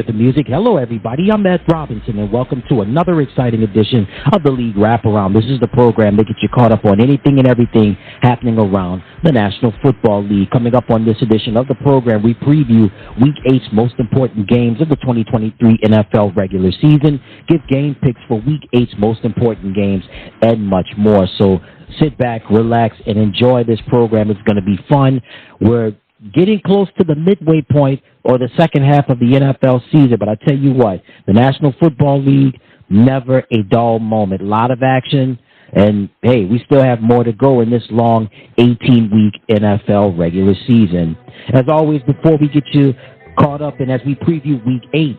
hear the music. Hello, everybody. I'm Ed Robinson, and welcome to another exciting edition of the League Wraparound. This is the program that gets you caught up on anything and everything happening around the National Football League. Coming up on this edition of the program, we preview Week 8's most important games of the 2023 NFL regular season, give game picks for Week 8's most important games, and much more. So sit back, relax, and enjoy this program. It's going to be fun. We're getting close to the midway point or the second half of the NFL season, but I tell you what, the National Football League, never a dull moment. A lot of action, and hey, we still have more to go in this long 18-week NFL regular season. As always, before we get you caught up and as we preview Week 8,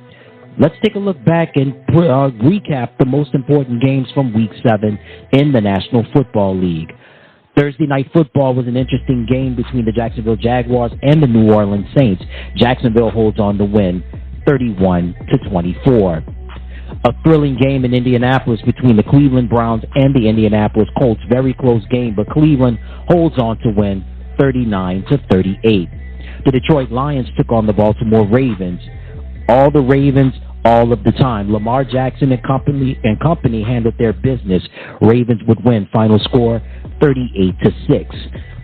let's take a look back and recap the most important games from Week 7 in the National Football League. Thursday Night Football was an interesting game between the Jacksonville Jaguars and the New Orleans Saints. Jacksonville holds on to win 31-24. A thrilling game in Indianapolis between the Cleveland Browns and the Indianapolis Colts. Very close game, but Cleveland holds on to win 39-38. The Detroit Lions took on the Baltimore Ravens. All the Ravens, all of the time. Lamar Jackson and company handled their business. Ravens would win. Final score 38-6.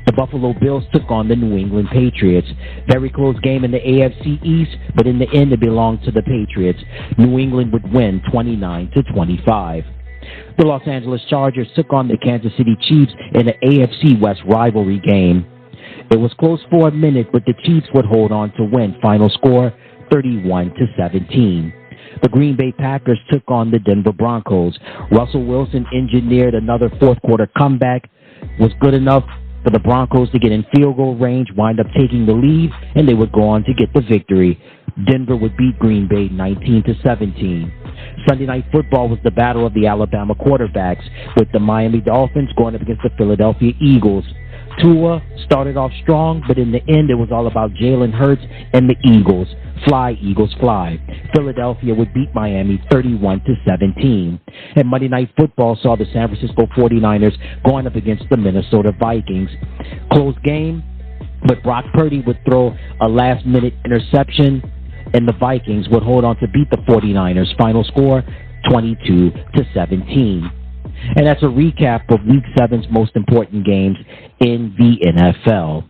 The Buffalo Bills took on the New England Patriots. Very close game in the AFC East, but in the end it belonged to the Patriots. New England would win 29-25. The Los Angeles Chargers took on the Kansas City Chiefs in an AFC West rivalry game. It was close for a minute, but the Chiefs would hold on to win. Final score 31-17. The Green Bay Packers took on the Denver Broncos. Russell Wilson engineered another fourth-quarter comeback. Was good enough for the Broncos to get in field goal range, wind up taking the lead, and they would go on to get the victory. Denver would beat Green Bay 19-17. Sunday Night Football was the battle of the Alabama quarterbacks, with the Miami Dolphins going up against the Philadelphia Eagles. Tua started off strong, but in the end, it was all about Jalen Hurts and the Eagles. Fly, Eagles, fly. Philadelphia would beat Miami 31-17. And Monday Night Football saw the San Francisco 49ers going up against the Minnesota Vikings. Close game, but Brock Purdy would throw a last-minute interception, and the Vikings would hold on to beat the 49ers. Final score 22-17. And that's a recap of Week 7's most important games in the NFL.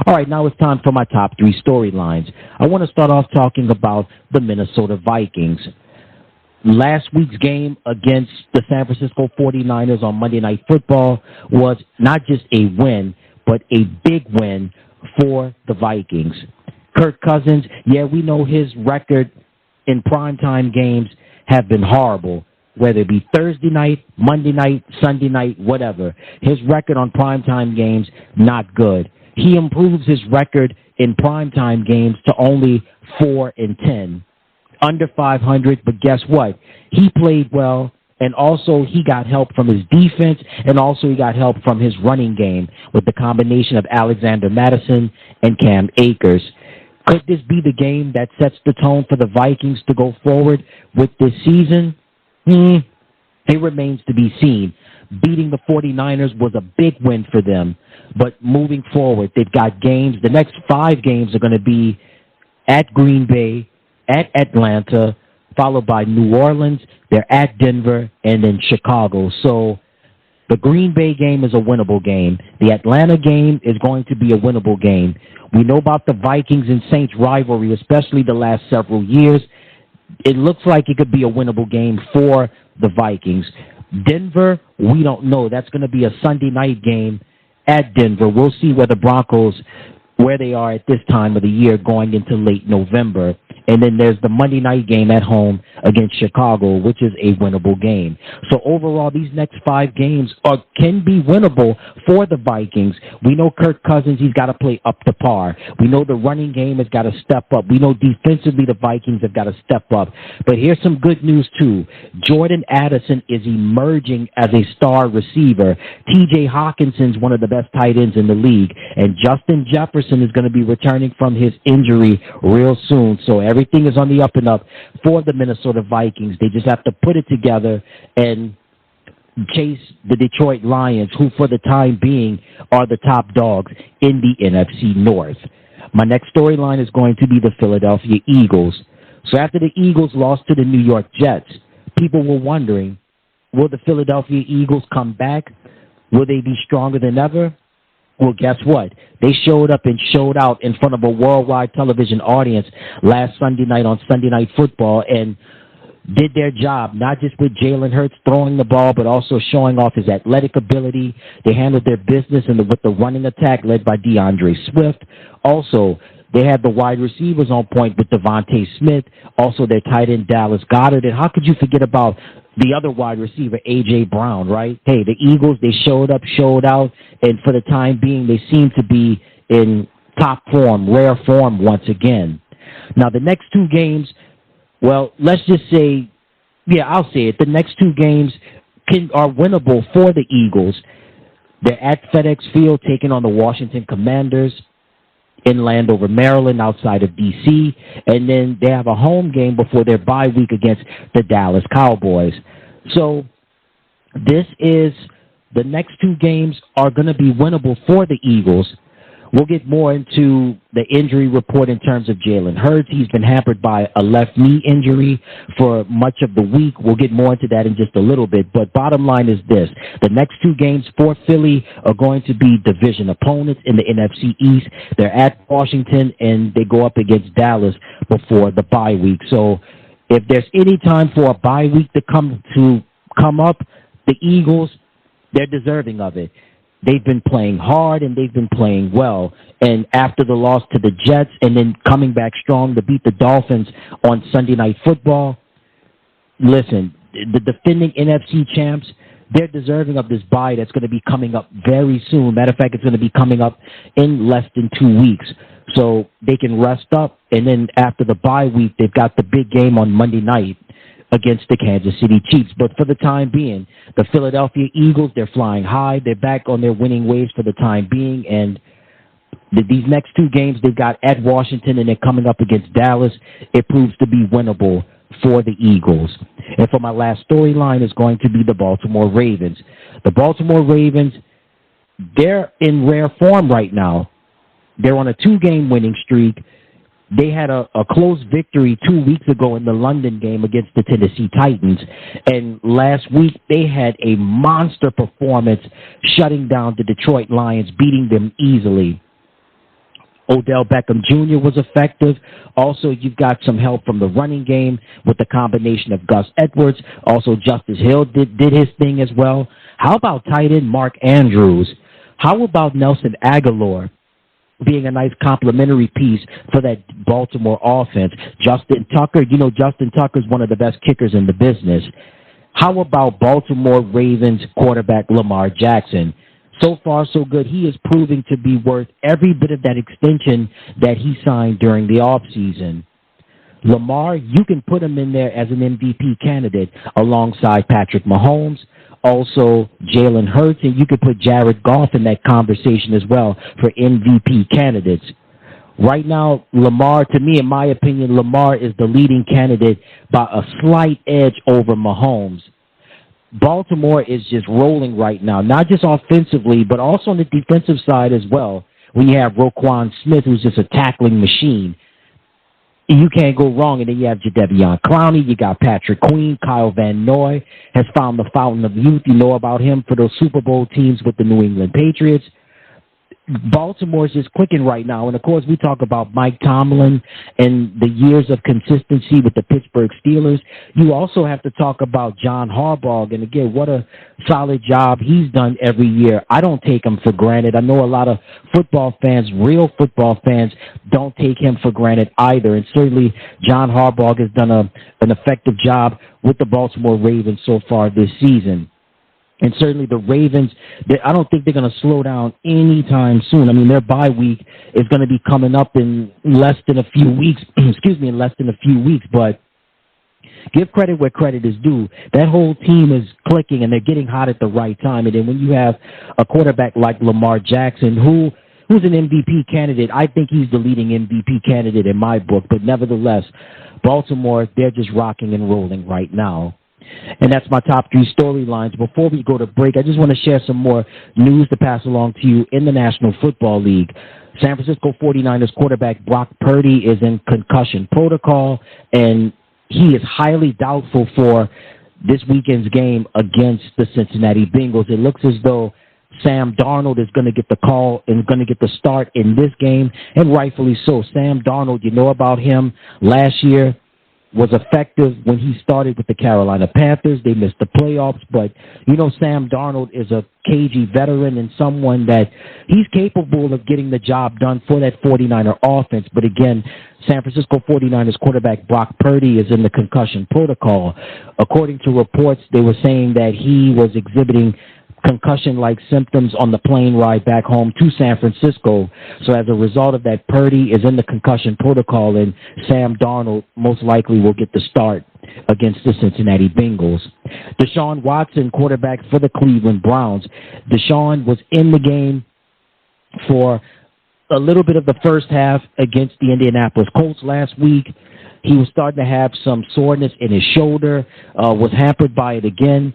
All right, now it's time for my top three storylines. I want to start off talking about the Minnesota Vikings. Last week's game against the San Francisco 49ers on Monday Night Football was not just a win, but a big win for the Vikings. Kirk Cousins, yeah, we know his record in primetime games have been horrible. Whether it be Thursday night, Monday night, Sunday night, whatever. His record on primetime games, not good. He improves his record in primetime games to only 4-10. Under 500, but guess what? He played well, and also he got help from his defense, and also he got help from his running game with the combination of Alexander Madison and Cam Akers. Could this be the game that sets the tone for the Vikings to go forward with this season? It remains to be seen. Beating the 49ers was a big win for them. But moving forward, they've got games. The next 5 games are going to be at Green Bay, at Atlanta, followed by New Orleans. They're at Denver, and then Chicago. So the Green Bay game is a winnable game. The Atlanta game is going to be a winnable game. We know about the Vikings and Saints rivalry, especially the last several years. It looks like it could be a winnable game for the Vikings. Denver, we don't know. That's going to be a Sunday night game at Denver. We'll see where the Broncos, where they are at this time of the year going into late November. And then there's the Monday night game at home against Chicago, which is a winnable game. So overall, these next 5 games can be winnable for the Vikings. We know Kirk Cousins, he's got to play up to par. We know the running game has got to step up. We know defensively the Vikings have got to step up. But here's some good news, too. Jordan Addison is emerging as a star receiver. T.J. Hawkinson's one of the best tight ends in the league. And Justin Jefferson is going to be returning from his injury real soon. So everything is on the up and up for the Minnesota Vikings. They just have to put it together and chase the Detroit Lions, who for the time being are the top dogs in the NFC North. My next storyline is going to be the Philadelphia Eagles. So after the Eagles lost to the New York Jets, people were wondering, will the Philadelphia Eagles come back? Will they be stronger than ever? Well, guess what? They showed up and showed out in front of a worldwide television audience last Sunday night on Sunday Night Football and did their job, not just with Jalen Hurts throwing the ball, but also showing off his athletic ability. They handled their business with the running attack led by DeAndre Swift. Also, they had the wide receivers on point with Devontae Smith, also their tight end Dallas Goedert. And how could you forget about the other wide receiver, A.J. Brown, right? Hey, the Eagles, they showed up, showed out, and for the time being, they seem to be in top form, rare form once again. Now, the next two games, well, let's just say, yeah, I'll say it. The next two games are winnable for the Eagles. They're at FedEx Field taking on the Washington Commanders in Landover, Maryland, outside of D.C., and then they have a home game before their bye week against the Dallas Cowboys. So the next two games are going to be winnable for the Eagles. We'll get more into the injury report in terms of Jalen Hurts. He's been hampered by a left knee injury for much of the week. We'll get more into that in just a little bit. But bottom line is this. The next two games for Philly are going to be division opponents in the NFC East. They're at Washington, and they go up against Dallas before the bye week. So if there's any time for a bye week to come up, the Eagles, they're deserving of it. They've been playing hard, and they've been playing well. And after the loss to the Jets and then coming back strong to beat the Dolphins on Sunday Night Football, listen, the defending NFC champs, they're deserving of this bye that's going to be coming up very soon. Matter of fact, it's going to be coming up in less than 2 weeks. So they can rest up, and then after the bye week, they've got the big game on Monday night against the Kansas City Chiefs. But for the time being, the Philadelphia Eagles, they're flying high. They're back on their winning ways for the time being. And these next two games they've got at Washington and they're coming up against Dallas, it proves to be winnable for the Eagles. And for my last storyline is going to be the Baltimore Ravens. The Baltimore Ravens, they're in rare form right now. They're on a 2-game winning streak. They had a close victory 2 weeks ago in the London game against the Tennessee Titans. And last week, they had a monster performance shutting down the Detroit Lions, beating them easily. Odell Beckham Jr. was effective. Also, you've got some help from the running game with the combination of Gus Edwards. Also, Justice Hill did his thing as well. How about tight end Mark Andrews? How about Nelson Aguilar being a nice complimentary piece for that Baltimore offense? Justin Tucker, Justin Tucker is one of the best kickers in the business. How about Baltimore Ravens quarterback Lamar Jackson? So far, so good. He is proving to be worth every bit of that extension that he signed during the offseason. Lamar, you can put him in there as an MVP candidate alongside Patrick Mahomes, also Jalen Hurts, and you could put Jared Goff in that conversation as well for MVP candidates. Right now, Lamar, to me, in my opinion, Lamar is the leading candidate by a slight edge over Mahomes. Baltimore is just rolling right now, not just offensively, but also on the defensive side as well. When you have Roquan Smith, who's just a tackling machine, you can't go wrong. And then you have Jadeveon Clowney. You got Patrick Queen. Kyle Van Noy has found the fountain of youth. You know about him for those Super Bowl teams with the New England Patriots. Baltimore's just clicking right now. And, of course, we talk about Mike Tomlin and the years of consistency with the Pittsburgh Steelers. You also have to talk about John Harbaugh. And, again, what a solid job he's done every year. I don't take him for granted. I know a lot of football fans, real football fans, don't take him for granted either. And certainly John Harbaugh has done an effective job with the Baltimore Ravens so far this season. And certainly the Ravens, I don't think they're going to slow down anytime soon. I mean, their bye week is going to be coming up in less than a few weeks. In less than a few weeks. But give credit where credit is due. That whole team is clicking, and they're getting hot at the right time. And then when you have a quarterback like Lamar Jackson, who's an MVP candidate, I think he's the leading MVP candidate in my book. But nevertheless, Baltimore, they're just rocking and rolling right now. And that's my top 3 storylines. Before we go to break, I just want to share some more news to pass along to you in the National Football League. San Francisco 49ers quarterback Brock Purdy is in concussion protocol, and he is highly doubtful for this weekend's game against the Cincinnati Bengals. It looks as though Sam Darnold is going to get the call and going to get the start in this game, and rightfully so. Sam Darnold, you know about him, last year was effective when he started with the Carolina Panthers. They missed the playoffs, but you know Sam Darnold is a cagey veteran and someone that he's capable of getting the job done for that 49er offense. But again, San Francisco 49ers quarterback Brock Purdy is in the concussion protocol. According to reports, they were saying that he was exhibiting concussion-like symptoms on the plane ride back home to San Francisco. So as a result of that, Purdy is in the concussion protocol, and Sam Darnold most likely will get the start against the Cincinnati Bengals. Deshaun Watson, quarterback for the Cleveland Browns. Deshaun was in the game for a little bit of the first half against the Indianapolis Colts last week. He was starting to have some soreness in his shoulder, was hampered by it again.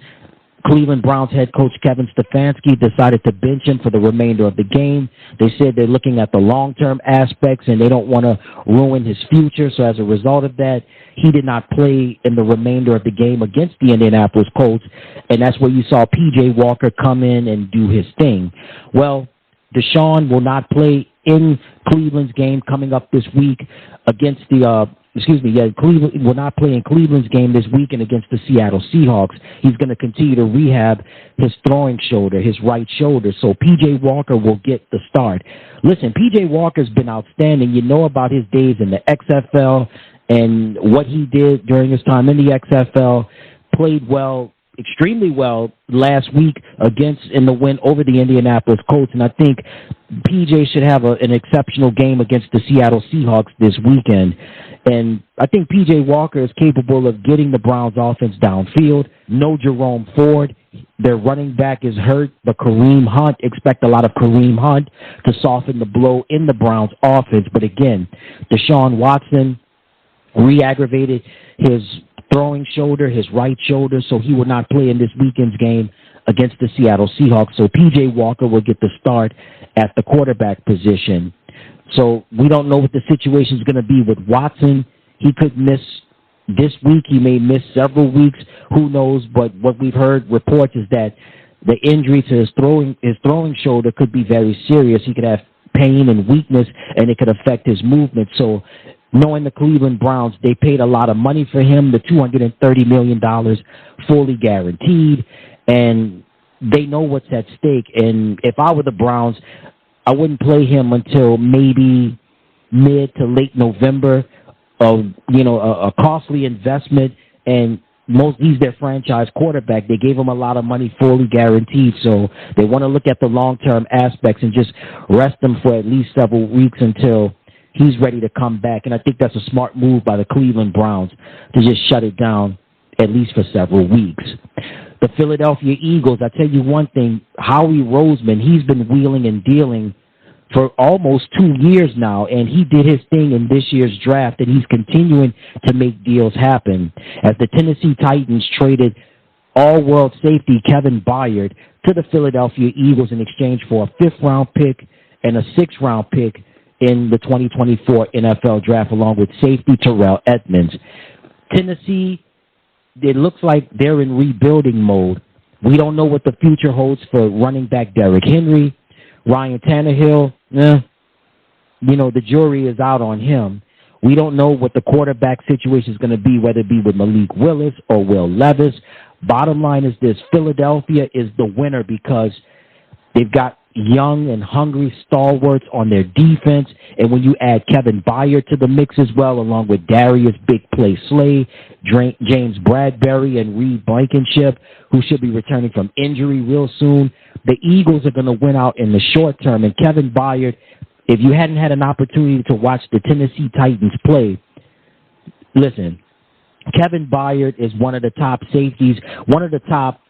Cleveland Browns head coach Kevin Stefanski decided to bench him for the remainder of the game. They said they're looking at the long-term aspects and they don't want to ruin his future. So as a result of that, he did not play in the remainder of the game against the Indianapolis Colts. And that's where you saw P.J. Walker come in and do his thing. Well, Deshaun will not play in Cleveland's game coming up this week against the Cleveland will not play in Cleveland's game this weekend against the Seattle Seahawks. He's going to continue to rehab his throwing shoulder, his right shoulder. So P.J. Walker will get the start. Listen, P.J. Walker's been outstanding. You know about his days in the XFL and what he did during his time in the XFL. Played well, extremely well last week in the win over the Indianapolis Colts. And I think P.J. should have an exceptional game against the Seattle Seahawks this weekend. And I think P.J. Walker is capable of getting the Browns offense downfield. No Jerome Ford. Their running back is hurt, but Kareem Hunt, expect a lot of Kareem Hunt to soften the blow in the Browns offense. But again, Deshaun Watson re-aggravated his throwing shoulder, his right shoulder, so he will not play in this weekend's game against the Seattle Seahawks. So P.J. Walker will get the start at the quarterback position. So we don't know what the situation is going to be with Watson. He could miss this week. He may miss several weeks. Who knows? But what we've heard reports is that the injury to his throwing shoulder could be very serious. He could have pain and weakness, and it could affect his movement. So knowing the Cleveland Browns, they paid a lot of money for him, the $230 million fully guaranteed, and they know what's at stake. And if I were the Browns, I wouldn't play him until maybe mid to late November. A costly investment, and he's their franchise quarterback. They gave him a lot of money, fully guaranteed, so they want to look at the long-term aspects and just rest him for at least several weeks until he's ready to come back. And I think that's a smart move by the Cleveland Browns to just shut it down at least for several weeks. The Philadelphia Eagles, I tell you one thing, Howie Roseman, he's been wheeling and dealing for almost 2 years now, and he did his thing in this year's draft, and he's continuing to make deals happen. As the Tennessee Titans traded all-world safety Kevin Byard to the Philadelphia Eagles in exchange for a fifth-round pick and a sixth-round pick in the 2024 NFL Draft, along with safety Terrell Edmonds. Tennessee, it looks like they're in rebuilding mode. We don't know what the future holds for running back Derrick Henry. Ryan Tannehill, the jury is out on him. We don't know what the quarterback situation is going to be, whether it be with Malik Willis or Will Levis. Bottom line is this: Philadelphia is the winner because they've got young and hungry stalwarts on their defense, and when you add Kevin Byard to the mix as well, along with Darius Big Play Slay, James Bradbury, and Reed Blankenship, who should be returning from injury real soon, the Eagles are going to win out in the short term. And Kevin Byard, if you hadn't had an opportunity to watch the Tennessee Titans play, listen, Kevin Byard is one of the top safeties, one of the top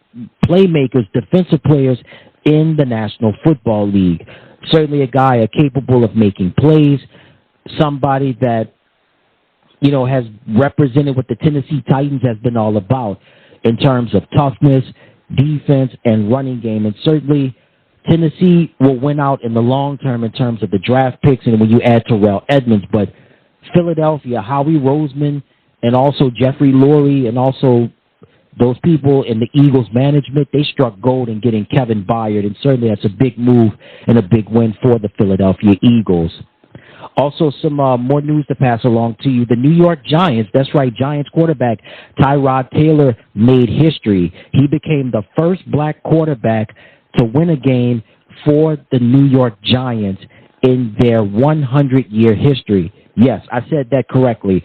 playmakers, defensive players in the National Football League. Certainly a guy capable of making plays, somebody that, has represented what the Tennessee Titans has been all about. in terms of toughness, defense, and running game. And certainly Tennessee will win out in the long term in terms of the draft picks and when you add Terrell Edmonds. But Philadelphia, Howie Roseman, and also Jeffrey Lurie, and also those people in the Eagles management, they struck gold in getting Kevin Byard, and certainly that's a big move and a big win for the Philadelphia Eagles. Also, some more news to pass along to you. The New York Giants, that's right, Giants quarterback Tyrod Taylor made history. He became the first black quarterback to win a game for the New York Giants in their 100-year history. Yes, I said that correctly.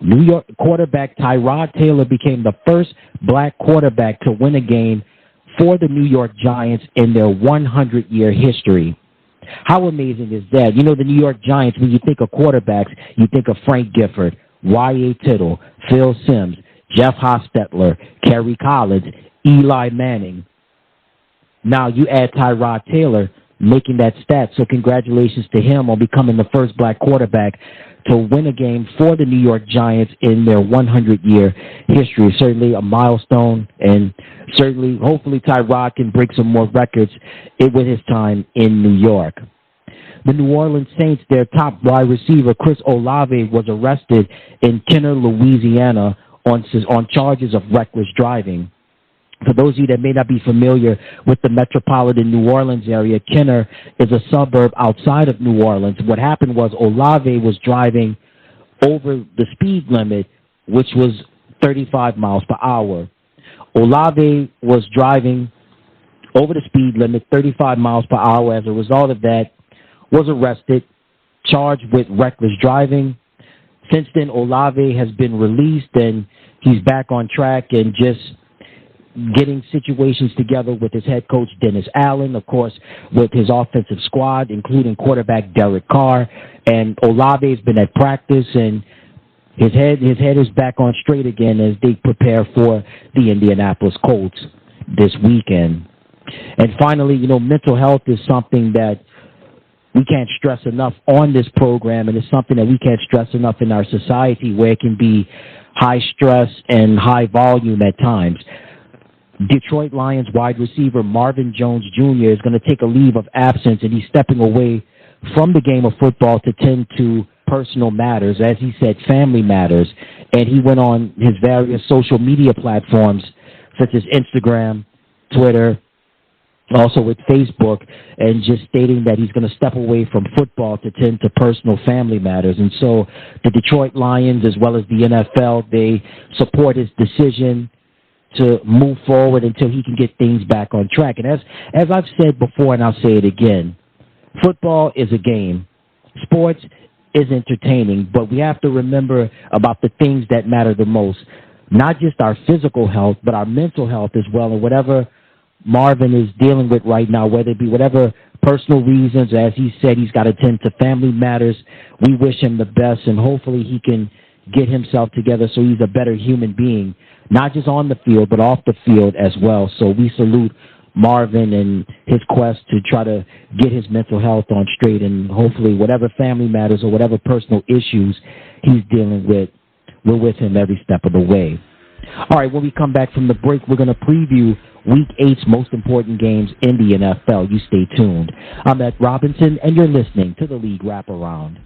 New York quarterback Tyrod Taylor became the first black quarterback to win a game for the New York Giants in their 100-year history. How amazing is that? You know, the New York Giants, when you think of quarterbacks, you think of Frank Gifford, Y.A. Tittle, Phil Simms, Jeff Hostetler, Kerry Collins, Eli Manning. Now you add Tyrod Taylor making that stat, so congratulations to him on becoming the first black quarterback to win a game for the New York Giants in their 100-year history. Certainly a milestone, and certainly, hopefully, Tyrod can break some more records with his time in New York. The New Orleans Saints, their top wide receiver, Chris Olave, was arrested in Kenner, Louisiana on charges of reckless driving. For those of you that may not be familiar with the metropolitan New Orleans area, Kenner is a suburb outside of New Orleans. What happened was Olave was driving over the speed limit, which was 35 miles per hour. Olave was driving over the speed limit, 35 miles per hour. As a result of that, was arrested, charged with reckless driving. Since then, Olave has been released, and he's back on track and just getting situations together with his head coach, Dennis Allen, of course, with his offensive squad, including quarterback Derek Carr. And Olave's been at practice, and his head is back on straight again as they prepare for the Indianapolis Colts this weekend. And finally, you know, mental health is something that we can't stress enough on this program, and it's something that we can't stress enough in our society, where it can be high stress and high volume at times. Detroit Lions wide receiver Marvin Jones Jr. is going to take a leave of absence, and he's stepping away from the game of football to tend to personal matters, as he said, family matters. And he went on his various social media platforms, such as Instagram, Twitter, also with Facebook, and just stating that he's going to step away from football to tend to personal family matters. And so the Detroit Lions, as well as the NFL, they support his decision to move forward until he can get things back on track. And as I've said before, and I'll say it again, football is a game. Sports is entertaining, but we have to remember about the things that matter the most. Not just our physical health, but our mental health as well. And whatever Marvin is dealing with right now, whether it be whatever personal reasons, as he said, he's got to tend to family matters, we wish him the best, and hopefully he can get himself together so he's a better human being, not just on the field, but off the field as well. So we salute Marvin and his quest to try to get his mental health on straight, and hopefully whatever family matters or whatever personal issues he's dealing with, we're with him every step of the way. All right, when we come back from the break, we're going to preview Week 8's most important games in the NFL. You stay tuned. I'm Ed Robinson, and you're listening to the League Wraparound.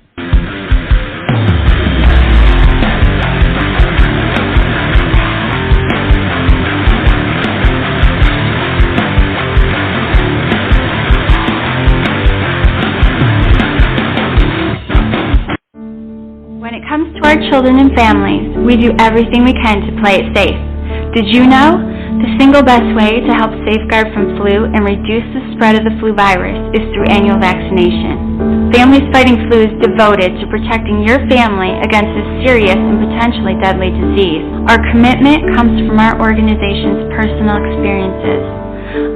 When it comes to our children and families, we do everything we can to play it safe. Did you know? The single best way to help safeguard from flu and reduce the spread of the flu virus is through annual vaccination. Families Fighting Flu is devoted to protecting your family against this serious and potentially deadly disease. Our commitment comes from our organization's personal experiences.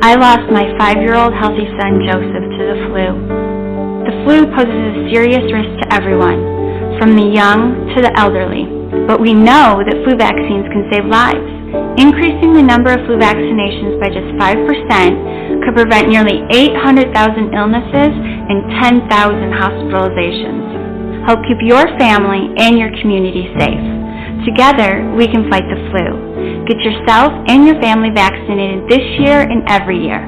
I lost my 5-year-old healthy son Joseph to the flu. The flu poses a serious risk to everyone, from the young to the elderly. But we know that flu vaccines can save lives. Increasing the number of flu vaccinations by just 5% could prevent nearly 800,000 illnesses and 10,000 hospitalizations. Help keep your family and your community safe. Together, we can fight the flu. Get yourself and your family vaccinated this year and every year.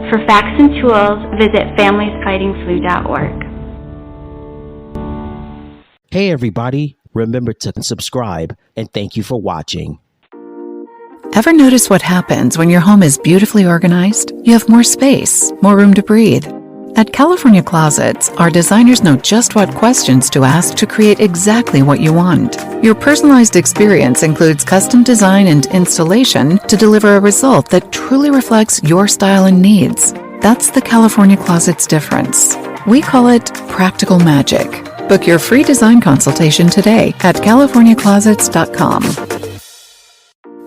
For facts and tools, visit familiesfightingflu.org. Hey everybody, remember to subscribe and thank you for watching. Ever notice what happens when your home is beautifully organized? You have more space, more room to breathe. At California Closets, our designers know just what questions to ask to create exactly what you want. Your personalized experience includes custom design and installation to deliver a result that truly reflects your style and needs. That's the California Closets difference. We call it practical magic. Book your free design consultation today at californiaclosets.com.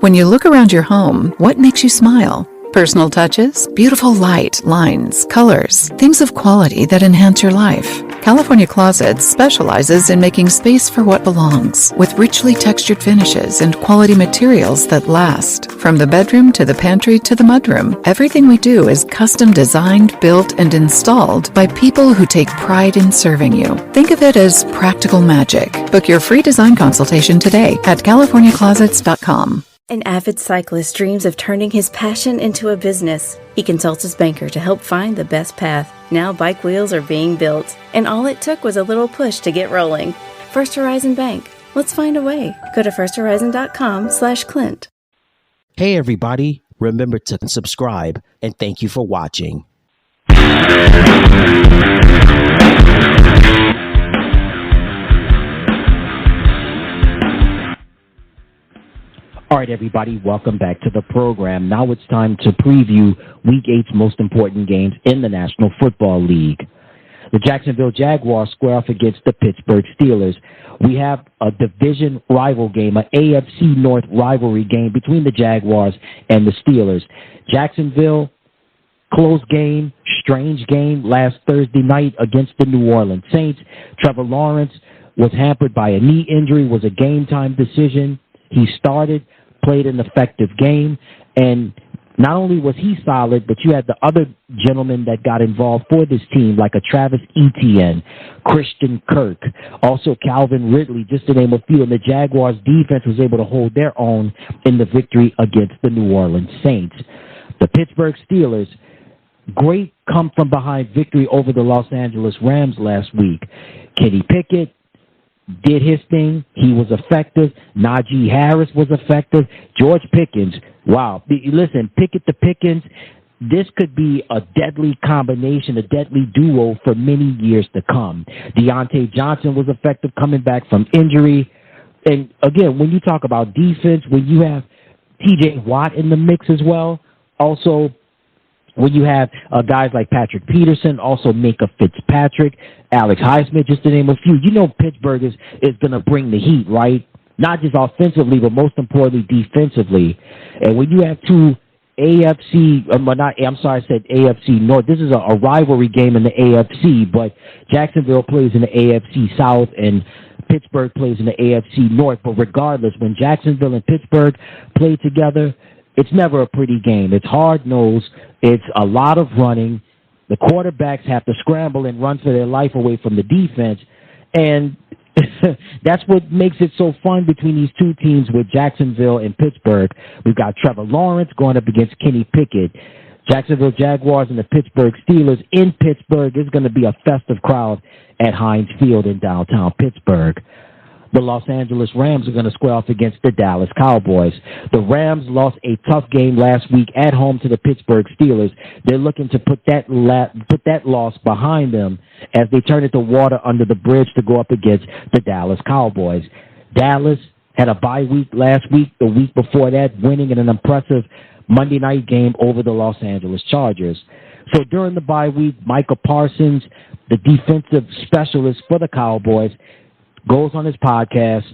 When you look around your home, what makes you smile? Personal touches, beautiful light, lines, colors, things of quality that enhance your life. California Closets specializes in making space for what belongs, with richly textured finishes and quality materials that last. From the bedroom to the pantry to the mudroom, everything we do is custom designed, built, and installed by people who take pride in serving you. Think of it as practical magic. Book your free design consultation today at californiaclosets.com. An avid cyclist dreams of turning his passion into a business. He consults his banker to help find the best path. Now bike wheels are being built, and all it took was a little push to get rolling. First Horizon Bank. Let's find a way. Go to firsthorizon.com/Clint. Hey everybody, remember to subscribe and thank you for watching. All right, everybody, welcome back to the program. Now it's time to preview Week 8's most important games in the National Football League. The Jacksonville Jaguars square off against the Pittsburgh Steelers. We have a division rival game, an AFC North rivalry game between the Jaguars and the Steelers. Jacksonville, close game, strange game last Thursday night against the New Orleans Saints. Trevor Lawrence was hampered by a knee injury, was a game-time decision. He started, played an effective game, and not only was he solid, but you had the other gentlemen that got involved for this team, like a Travis Etienne, Christian Kirk, also Calvin Ridley, just to name a few. And the Jaguars' defense was able to hold their own in the victory against the New Orleans Saints. The Pittsburgh Steelers, great come-from-behind victory over the Los Angeles Rams last week. Kenny Pickett did his thing. He was effective. Najee Harris was effective. George Pickens, wow. Listen, Pickett to Pickens, this could be a deadly combination, a deadly duo for many years to come. Deontay Johnson was effective coming back from injury. And again, when you talk about defense, when you have TJ Watt in the mix as well, also when you have guys like Patrick Peterson, also Minka Fitzpatrick, Alex Highsmith, just to name a few, you know Pittsburgh is going to bring the heat, right? Not just offensively, but most importantly defensively. And when you have two AFC, I said AFC North. This is a rivalry game in the AFC, but Jacksonville plays in the AFC South and Pittsburgh plays in the AFC North. But regardless, when Jacksonville and Pittsburgh play together, it's never a pretty game. It's hard-nosed. It's a lot of running. The quarterbacks have to scramble and run for their life away from the defense. And that's what makes it so fun between these two teams with Jacksonville and Pittsburgh. We've got Trevor Lawrence going up against Kenny Pickett. Jacksonville Jaguars and the Pittsburgh Steelers in Pittsburgh. Is going to be a festive crowd at Heinz Field in downtown Pittsburgh. The Los Angeles Rams are going to square off against the Dallas Cowboys. The Rams lost a tough game last week at home to the Pittsburgh Steelers. They're looking to put that loss behind them as they turn it to water under the bridge to go up against the Dallas Cowboys. Dallas had a bye week last week, the week before that, winning in an impressive Monday night game over the Los Angeles Chargers. So during the bye week, Micah Parsons, the defensive specialist for the Cowboys, goes on his podcast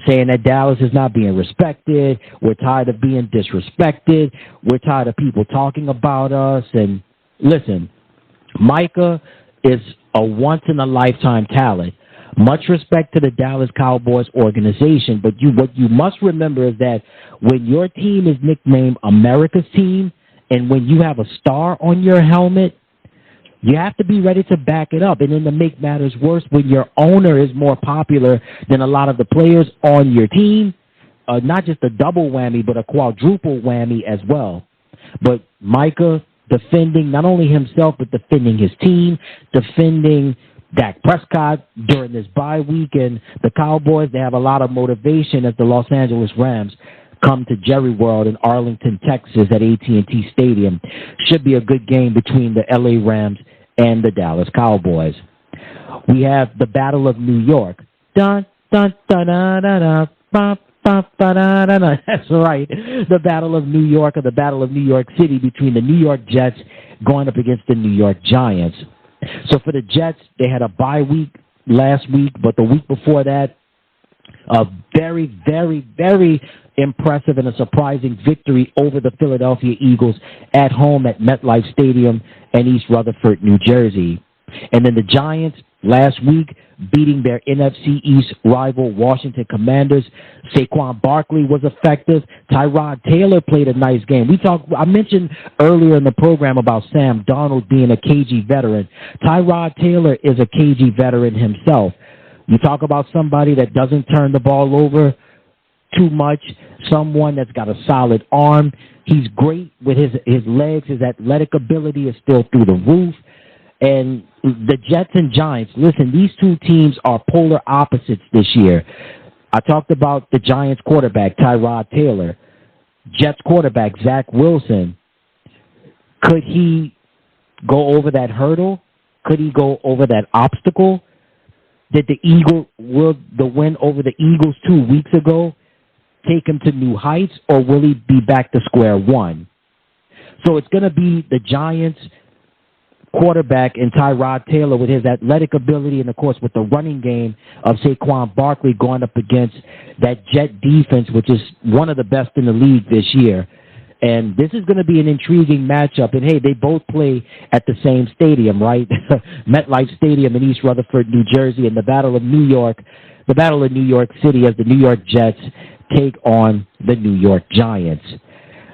saying that Dallas is not being respected. We're tired of being disrespected. We're tired of people talking about us. And listen, Micah is a once-in-a-lifetime talent. Much respect to the Dallas Cowboys organization, but what you must remember is that when your team is nicknamed America's team and when you have a star on your helmet, you have to be ready to back it up. And then to make matters worse, when your owner is more popular than a lot of the players on your team, not just a double whammy, but a quadruple whammy as well. But Micah defending not only himself, but defending his team, defending Dak Prescott during this bye week. And the Cowboys, they have a lot of motivation as the Los Angeles Rams come to Jerry World in Arlington, Texas at AT&T Stadium. Should be a good game between the LA Rams and the Dallas Cowboys. We have the Battle of New York. Dun, dun, dun, dun, dun, dun, dun. That's right. The Battle of New York, or the Battle of New York City, between the New York Jets going up against the New York Giants. So for the Jets, they had a bye week last week, but the week before that, a very, very, very impressive and a surprising victory over the Philadelphia Eagles at home at MetLife Stadium in East Rutherford, New Jersey. And then the Giants last week beating their NFC East rival Washington Commanders. Saquon Barkley was effective. Tyrod Taylor played a nice game. I mentioned earlier in the program about Sam Darnold being a KG veteran. Tyrod Taylor is a KG veteran himself. You talk about somebody that doesn't turn the ball over too much, someone that's got a solid arm. He's great with his legs. His athletic ability is still through the roof. And the Jets and Giants, listen, these two teams are polar opposites this year. I talked about the Giants quarterback, Tyrod Taylor. Jets quarterback, Zach Wilson. Could he go over that hurdle? Could he go over that obstacle? Did the win over the Eagles 2 weeks ago take him to new heights, or will he be back to square one? So it's going to be the Giants quarterback and Tyrod Taylor with his athletic ability and, of course, with the running game of Saquon Barkley going up against that Jet defense, which is one of the best in the league this year. And this is going to be an intriguing matchup. And, hey, they both play at the same stadium, right? MetLife Stadium in East Rutherford, New Jersey, and the Battle of New York City as the New York Jets take on the New York Giants.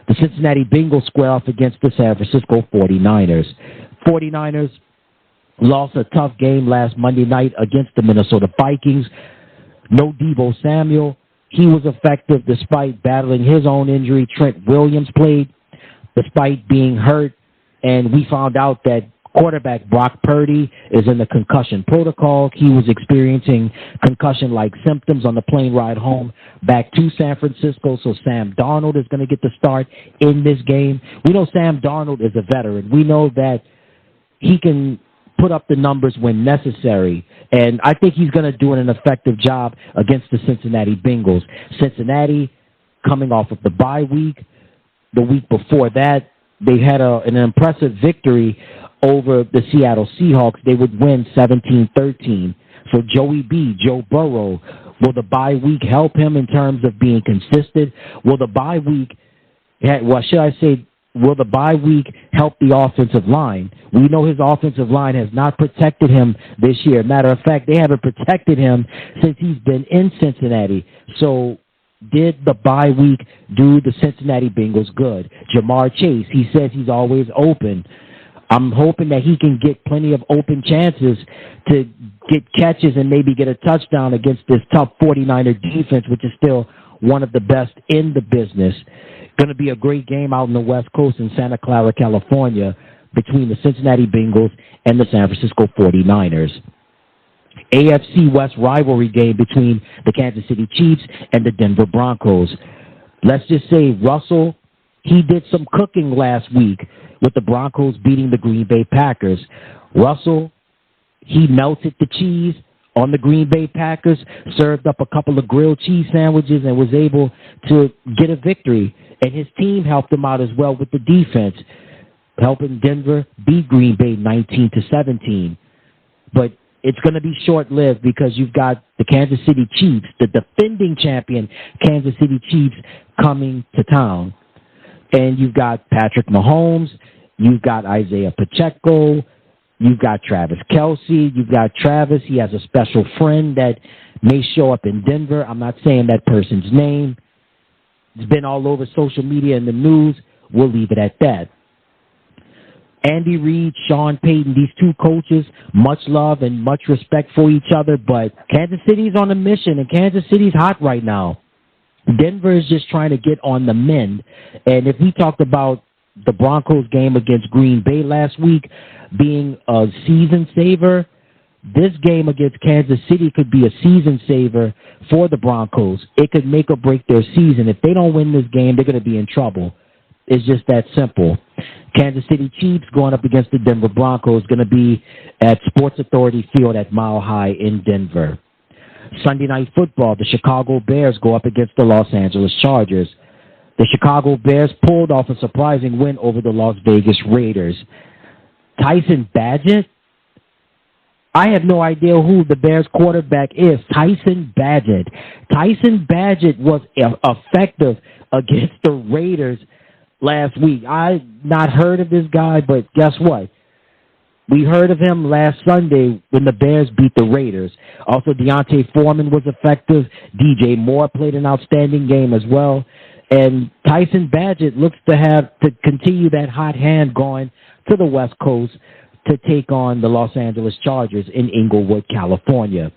The Cincinnati Bengals square off against the San Francisco 49ers. 49ers lost a tough game last Monday night against the Minnesota Vikings. No Deebo Samuel. He was effective despite battling his own injury. Trent Williams played despite being hurt. And we found out that quarterback Brock Purdy is in the concussion protocol. He was experiencing concussion-like symptoms on the plane ride home back to San Francisco, so Sam Darnold is going to get the start in this game. We know Sam Darnold is a veteran. We know that he can put up the numbers when necessary, and I think he's going to do an effective job against the Cincinnati Bengals. Cincinnati coming off of the bye week. The week before that, they had an impressive victory over the Seattle Seahawks. They would win 17-13. So Joe Burrow, will the bye week help him in terms of being consistent? Will the bye week, will the bye week help the offensive line? We know his offensive line has not protected him this year. Matter of fact, they haven't protected him since he's been in Cincinnati. So did the bye week do the Cincinnati Bengals good? Jamar Chase, he says he's always open. I'm hoping that he can get plenty of open chances to get catches and maybe get a touchdown against this tough 49er defense, which is still one of the best in the business. Going to be a great game out on the West Coast in Santa Clara, California, between the Cincinnati Bengals and the San Francisco 49ers. AFC West rivalry game between the Kansas City Chiefs and the Denver Broncos. Let's just say Russell, he did some cooking last week with the Broncos beating the Green Bay Packers. Russell, he melted the cheese on the Green Bay Packers, served up a couple of grilled cheese sandwiches, and was able to get a victory. And his team helped him out as well with the defense, helping Denver beat Green Bay 19-17. But it's going to be short-lived because you've got the Kansas City Chiefs, the defending champion Kansas City Chiefs, coming to town. And you've got Patrick Mahomes, you've got Isaiah Pacheco, you've got Travis Kelce, you've got Travis. He has a special friend that may show up in Denver. I'm not saying that person's name. It's been all over social media and the news. We'll leave it at that. Andy Reid, Sean Payton, these two coaches, much love and much respect for each other, but Kansas City's on a mission, and Kansas City's hot right now. Denver is just trying to get on the mend. And if we talked about the Broncos game against Green Bay last week being a season saver, this game against Kansas City could be a season saver for the Broncos. It could make or break their season. If they don't win this game, they're going to be in trouble. It's just that simple. Kansas City Chiefs going up against the Denver Broncos, going to be at Sports Authority Field at Mile High in Denver. Sunday Night Football, the Chicago Bears go up against the Los Angeles Chargers. The Chicago Bears pulled off a surprising win over the Las Vegas Raiders. Tyson Bagent? I have no idea who the Bears quarterback is. Tyson Bagent. Tyson Bagent was effective against the Raiders last week. I not heard of this guy, but guess what? We heard of him last Sunday when the Bears beat the Raiders. Also, Deontay Foreman was effective. DJ Moore played an outstanding game as well. And Tyson Bagent looks to continue that hot hand going to the West Coast to take on the Los Angeles Chargers in Inglewood, California.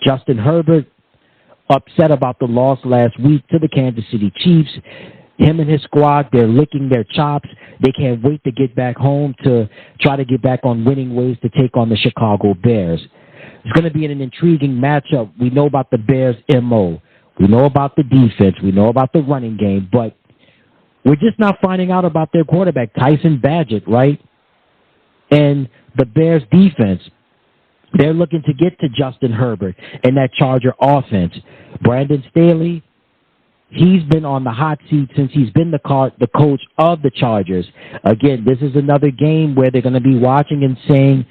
Justin Herbert upset about the loss last week to the Kansas City Chiefs. Him and his squad, they're licking their chops. They can't wait to get back home to try to get back on winning ways to take on the Chicago Bears. It's going to be an intriguing matchup. We know about the Bears' MO. We know about the defense. We know about the running game. But we're just not finding out about their quarterback, Tyson Bagent, right? And the Bears' defense, they're looking to get to Justin Herbert and that Charger offense. Brandon Staley, he's been on the hot seat since he's been the coach of the Chargers. Again, this is another game where they're going to be watching and saying,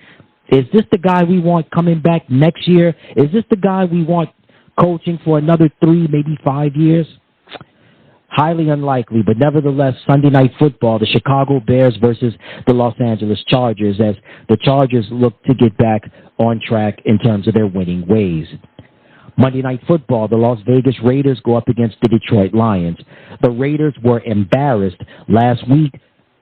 is this the guy we want coming back next year? Is this the guy we want coaching for another 3, maybe 5 years? Highly unlikely, but nevertheless, Sunday Night Football, the Chicago Bears versus the Los Angeles Chargers, as the Chargers look to get back on track in terms of their winning ways. Monday Night Football, the Las Vegas Raiders go up against the Detroit Lions. The Raiders were embarrassed last week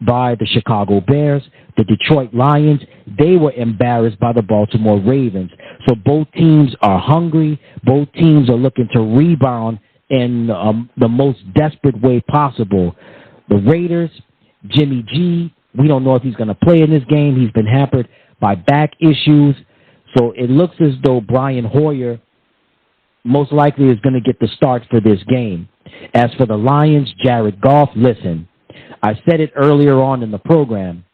by the Chicago Bears. The Detroit Lions, they were embarrassed by the Baltimore Ravens. So both teams are hungry. Both teams are looking to rebound in the most desperate way possible. The Raiders, Jimmy G, we don't know if he's going to play in this game. He's been hampered by back issues. So it looks as though Brian Hoyer most likely is going to get the start for this game. As for the Lions, Jared Goff, listen, I said it earlier on in the program.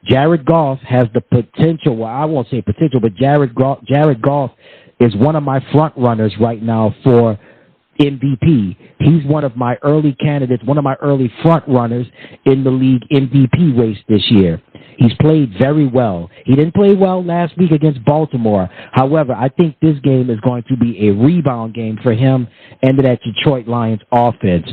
Jared Goff has the potential, well, I won't say potential, but Jared Goff is one of my front runners right now for MVP. He's one of my early candidates, one of my early front runners in the league MVP race this year. He's played very well. He didn't play well last week against Baltimore. However, I think this game is going to be a rebound game for him and that Detroit Lions offense.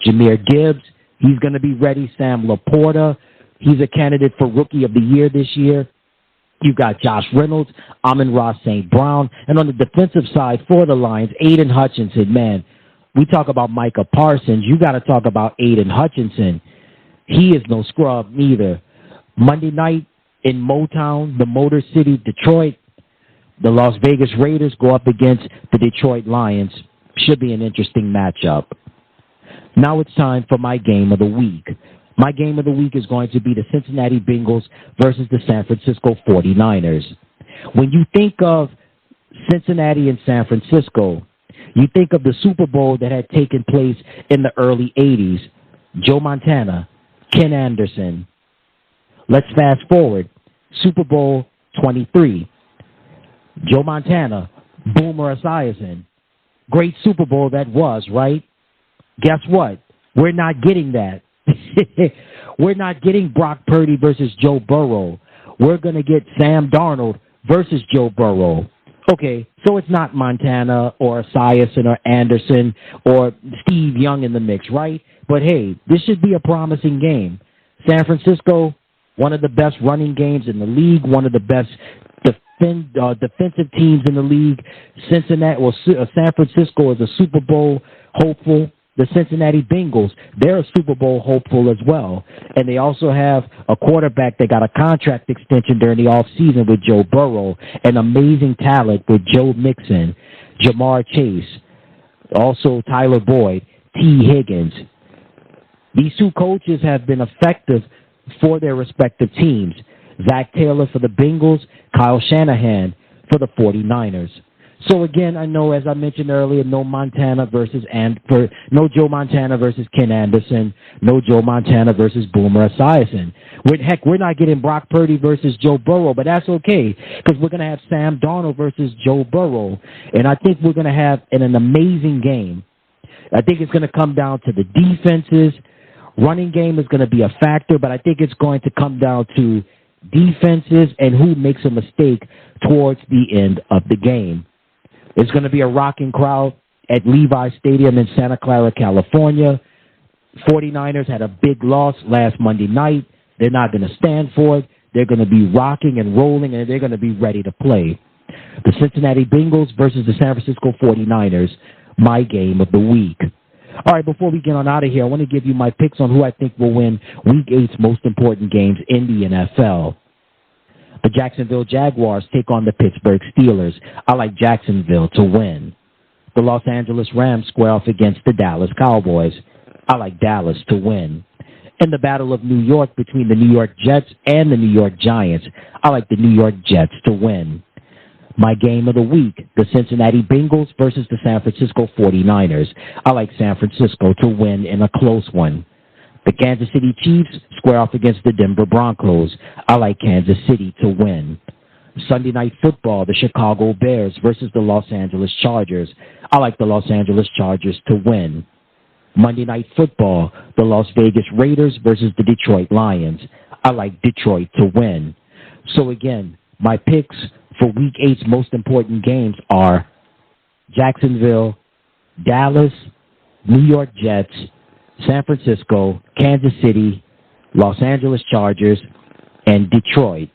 Jahmyr Gibbs, he's going to be ready. Sam Laporta, he's a candidate for Rookie of the Year this year. You've got Josh Reynolds, Amon-Ra St. Brown, and on the defensive side for the Lions, Aiden Hutchinson. Man, we talk about Micah Parsons. You got to talk about Aiden Hutchinson. He is no scrub neither. Monday night in Motown, the Motor City, Detroit, the Las Vegas Raiders go up against the Detroit Lions. Should be an interesting matchup. Now it's time for my game of the week. My game of the week is going to be the Cincinnati Bengals versus the San Francisco 49ers. When you think of Cincinnati and San Francisco, you think of the Super Bowl that had taken place in the early 80s. Joe Montana, Ken Anderson. Let's fast forward. Super Bowl 23. Joe Montana, Boomer Esiason. Great Super Bowl that was, right? Guess what? We're not getting that. We're not getting Brock Purdy versus Joe Burrow. We're going to get Sam Darnold versus Joe Burrow. Okay, so it's not Montana or Esiason or Anderson or Steve Young in the mix, right? But hey, this should be a promising game. San Francisco, one of the best running games in the league, one of the best defensive teams in the league. San Francisco is a Super Bowl hopeful. The Cincinnati Bengals, they're a Super Bowl hopeful as well. And they also have a quarterback that got a contract extension during the offseason with Joe Burrow, an amazing talent with Joe Mixon, Jamar Chase, also Tyler Boyd. T. Higgins. These two coaches have been effective for their respective teams. Zach Taylor for the Bengals, Kyle Shanahan for the 49ers. So again, I know, as I mentioned earlier, no Joe Montana versus Ken Anderson, no Joe Montana versus Boomer Esiason. We're not getting Brock Purdy versus Joe Burrow, but that's okay because we're going to have Sam Darnold versus Joe Burrow, and I think we're going to have an amazing game. I think it's going to come down to the defenses. Running game is going to be a factor, but I think it's going to come down to defenses and who makes a mistake towards the end of the game. It's going to be a rocking crowd at Levi Stadium in Santa Clara, California. 49ers had a big loss last Monday night. They're not going to stand for it. They're going to be rocking and rolling, and they're going to be ready to play. The Cincinnati Bengals versus the San Francisco 49ers, my game of the week. All right, before we get on out of here, I want to give you my picks on who I think will win Week 8's most important games in the NFL. The Jacksonville Jaguars take on the Pittsburgh Steelers. I like Jacksonville to win. The Los Angeles Rams square off against the Dallas Cowboys. I like Dallas to win. In the Battle of New York between the New York Jets and the New York Giants, I like the New York Jets to win. My game of the week, the Cincinnati Bengals versus the San Francisco 49ers. I like San Francisco to win in a close one. The Kansas City Chiefs square off against the Denver Broncos. I like Kansas City to win. Sunday Night Football, the Chicago Bears versus the Los Angeles Chargers. I like the Los Angeles Chargers to win. Monday Night Football, the Las Vegas Raiders versus the Detroit Lions. I like Detroit to win. So again, my picks for Week 8's most important games are Jacksonville, Dallas, New York Jets, San Francisco, Kansas City, Los Angeles Chargers, and Detroit.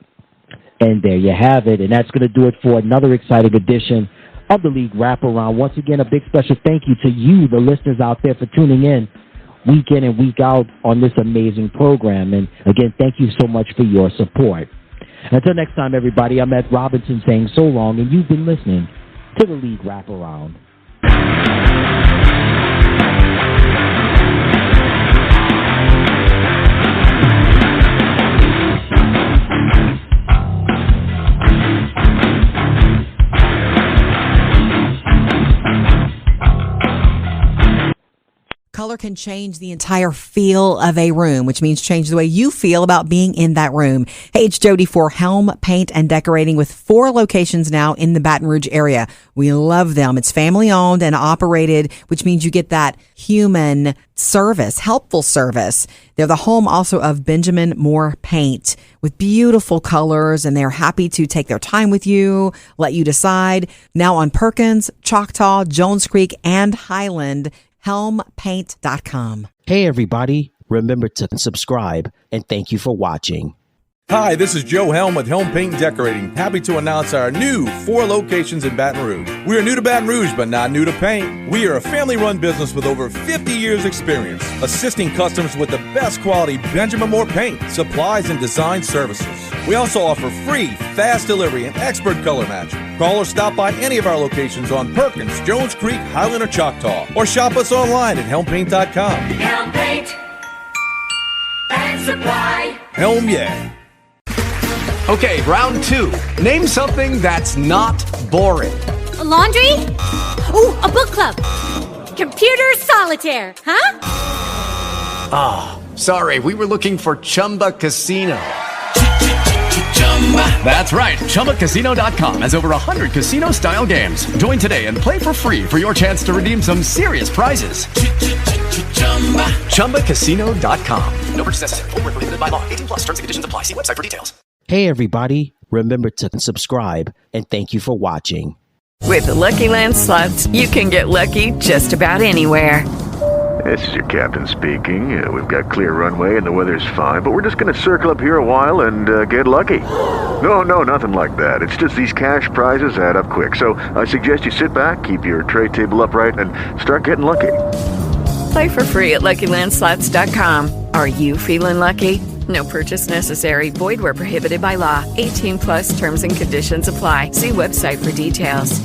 And there you have it. And that's going to do it for another exciting edition of the League Wraparound. Once again, a big special thank you to you, the listeners out there, for tuning in and week out on this amazing program. And again, thank you so much for your support. Until next time, everybody, I'm Ed Robinson saying so long, and you've been listening to the League Wraparound. Color can change the entire feel of a room, which means change the way you feel about being in that room. Hey, it's Jody for Helm Paint and Decorating with 4 locations now in the Baton Rouge area. We love them. It's family owned and operated, which means you get that human service, helpful service. They're the home also of Benjamin Moore Paint with beautiful colors, and they're happy to take their time with you, let you decide. Now on Perkins, Choctaw, Jones Creek, and Highland, helmpaint.com. Hey, everybody. Remember to subscribe, and thank you for watching. Hi, this is Joe Helm with Helm Paint and Decorating. Happy to announce our new 4 locations in Baton Rouge. We are new to Baton Rouge, but not new to paint. We are a family-run business with over 50 years' experience, assisting customers with the best quality Benjamin Moore paint, supplies, and design services. We also offer free, fast delivery and expert color matching. Call or stop by any of our locations on Perkins, Jones Creek, Highland, or Choctaw, or shop us online at helmpaint.com. Helm Paint and Supply. Helm, yeah. Okay, round 2. Name something that's not boring. A laundry? Ooh, a book club. Computer solitaire, huh? Ah, sorry, we were looking for Chumba Casino. That's right, ChumbaCasino.com has over 100 casino-style games. Join today and play for free for your chance to redeem some serious prizes. ChumbaCasino.com. No purchase necessary. Void where prohibited by law. 18+ terms and conditions apply. See website for details. Hey, everybody. Remember to subscribe, and thank you for watching. With the Lucky Land Slots, you can get lucky just about anywhere. This is your captain speaking. We've got clear runway and the weather's fine, but we're just going to circle up here a while and get lucky. No, nothing like that. It's just these cash prizes add up quick. So I suggest you sit back, keep your tray table upright, and start getting lucky. Play for free at LuckyLandSlots.com. Are you feeling lucky? No purchase necessary. Void where prohibited by law. 18+ terms and conditions apply. See website for details.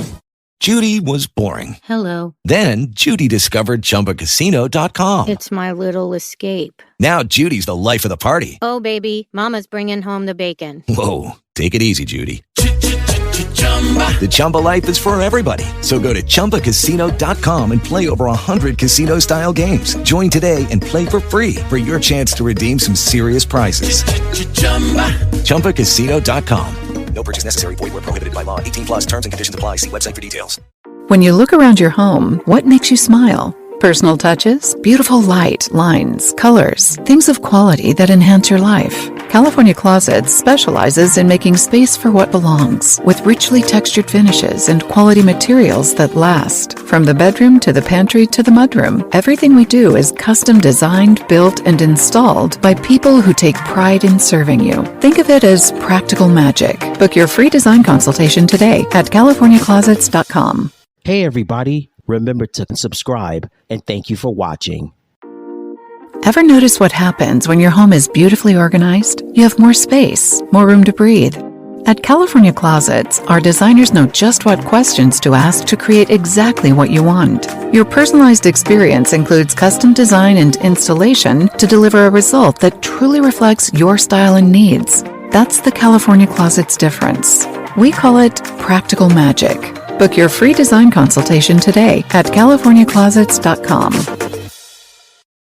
Judy was boring. Hello. Then Judy discovered ChumbaCasino.com. It's my little escape. Now Judy's the life of the party. Oh, baby, mama's bringing home the bacon. Whoa, take it easy, Judy. The Chumba life is for everybody. So go to ChumbaCasino.com and play over 100 casino-style games. Join today and play for free for your chance to redeem some serious prizes. ChumbaCasino.com. No purchase necessary. Void where prohibited by law. 18 plus terms and conditions apply. See website for details. When you look around your home, what makes you smile? Personal touches, beautiful light, lines, colors, things of quality that enhance your life. California Closets specializes in making space for what belongs, with richly textured finishes and quality materials that last. From the bedroom to the pantry to the mudroom, everything we do is custom designed, built, and installed by people who take pride in serving you. Think of it as practical magic. Book your free design consultation today at CaliforniaClosets.com. Hey everybody, remember to subscribe and thank you for watching. Ever notice what happens when your home is beautifully organized? You have more space, more room to breathe. At California Closets, our designers know just what questions to ask to create exactly what you want. Your personalized experience includes custom design and installation to deliver a result that truly reflects your style and needs. That's the California Closets difference. We call it practical magic. Book your free design consultation today at CaliforniaClosets.com.